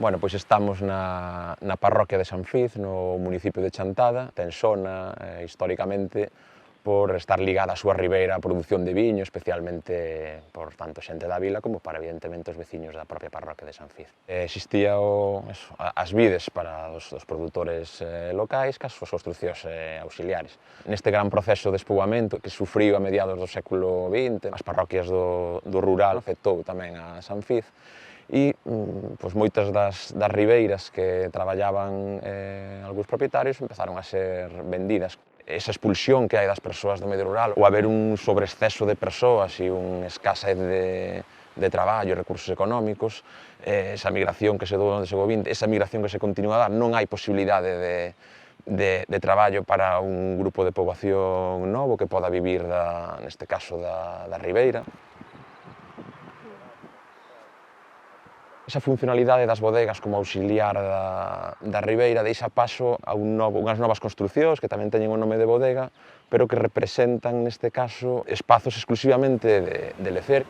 Bueno, pois estamos na parroquia de San Fiz, no municipio de Chantada. Ten sona, históricamente, por estar ligada a súa ribeira á produción de viño, especialmente por tanto xente da vila como para, evidentemente, os veciños da propia parroquia de San Fiz. Existía as vides para os produtores locais, cas súas construcións auxiliares. Neste gran proceso de espoboamento que sufriu a mediados do século XX, as parroquias do rural afectou tamén a San Fiz, e pois, moitas das ribeiras que traballaban algúns propietarios empezaron a ser vendidas. Esa expulsión que hai das persoas do medio rural, ou haber un sobreexceso de persoas e un escasez de traballo e recursos económicos, esa migración que se dou no século XX, esa migración que se continúa a dar, non hai posibilidade de traballo para un grupo de poboación novo que poda vivir, neste caso, da ribeira. Esa funcionalidade das bodegas como auxiliar da ribeira deixa paso a unhas novas construcións que tamén teñen o nome de bodega, pero que representan, neste caso, espazos exclusivamente de lecer.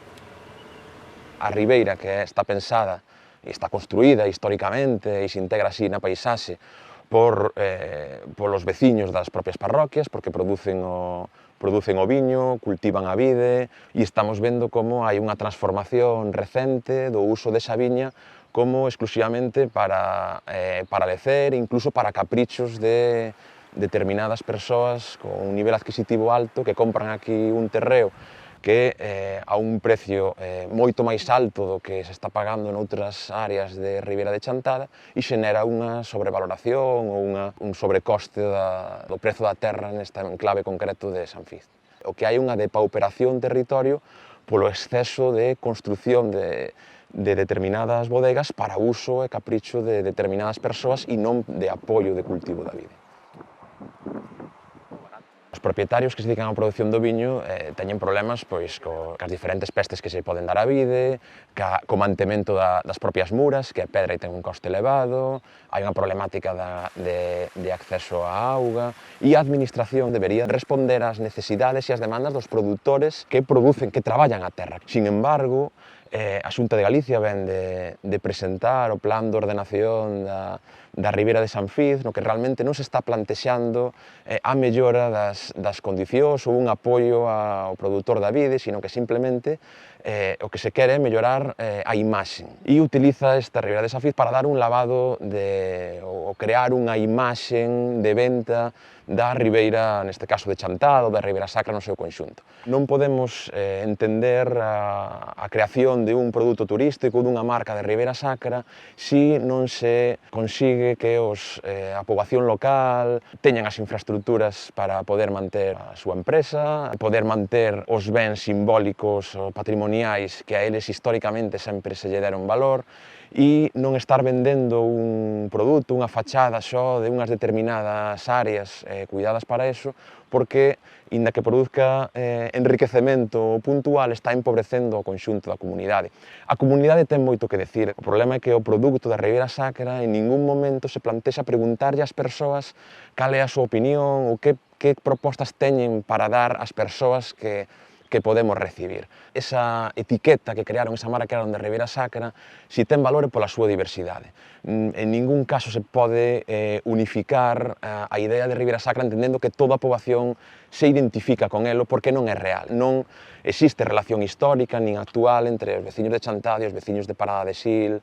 A ribeira, que está pensada e está construída históricamente e se integra así na paisaxe polos veciños das propias parroquias, porque producen o viño, cultivan a vide, e estamos vendo como hai unha transformación recente do uso desa viña como exclusivamente para lecer, incluso para caprichos de determinadas persoas con un nivel adquisitivo alto que compran aquí un terreo que a un precio moito máis alto do que se está pagando noutras áreas de Ribeira de Chantada e xenera unha sobrevaloración ou un sobrecoste do prezo da terra nesta enclave concreto de San Fiz. O que hai unha depauperación territorio polo exceso de construción de determinadas bodegas para uso e capricho de determinadas persoas e non de apoio de cultivo da vide. Os propietarios que se dedican á produción do viño teñen problemas pois, cas diferentes pestes que se poden dar á vide, co mantemento das propias muras, que a pedra ten un coste elevado, hai unha problemática de acceso á auga, e a administración debería responder ás necesidades e ás demandas dos produtores que traballan a terra. Sin embargo, a Xunta de Galicia ven de presentar o plan de ordenación da Ribeira de San Fiz, no que realmente non se está plantexando a mellora das condicións ou un apoio ao produtor da vide, sino que simplemente o que se quere é mellorar a imaxe. E utiliza esta Ribeira de San Fiz para dar un lavado ou crear unha imaxe de venta da Ribeira, neste caso de Chantada, ou da Ribeira Sacra no seu conxunto. Non podemos entender a creación de un produto turístico ou dunha marca de Ribeira Sacra se non se consigue que a poboación local teñan as infraestructuras para poder manter a súa empresa, poder manter os bens simbólicos ou patrimoniais que a eles históricamente sempre se lle deron valor, e non estar vendendo un produto, unha fachada só de unhas determinadas áreas cuidadas para eso, porque, inda que produzca enriquecemento puntual, está empobrecendo o conxunto da comunidade. A comunidade ten moito que decir. O problema é que o produto da Ribeira Sacra en ningún momento se plantexa preguntarlle ás persoas cal é a súa opinión ou que propostas teñen para dar ás persoas que podemos recibir. Esa etiqueta que crearon, esa marca que crearon de Ribeira Sacra, si ten valor pola súa diversidade. En ningún caso se pode unificar a idea de Ribeira Sacra entendendo que toda a poboación se identifica con elo, porque non é real. Non existe relación histórica nin actual entre os veciños de Chantada e os veciños de Parada de Sil,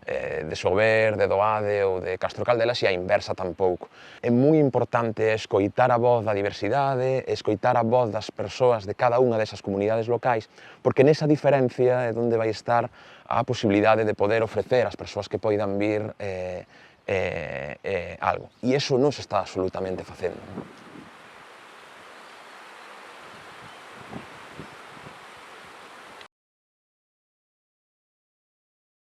de Sober, de Doade ou de Castro Caldelas, e a inversa tampouco. É moi importante escoitar a voz da diversidade, escoitar a voz das persoas de cada unha desas comunidades locais, porque nesa diferencia é onde vai estar a posibilidade de poder ofrecer ás persoas que poidan vir algo. E iso non se está absolutamente facendo.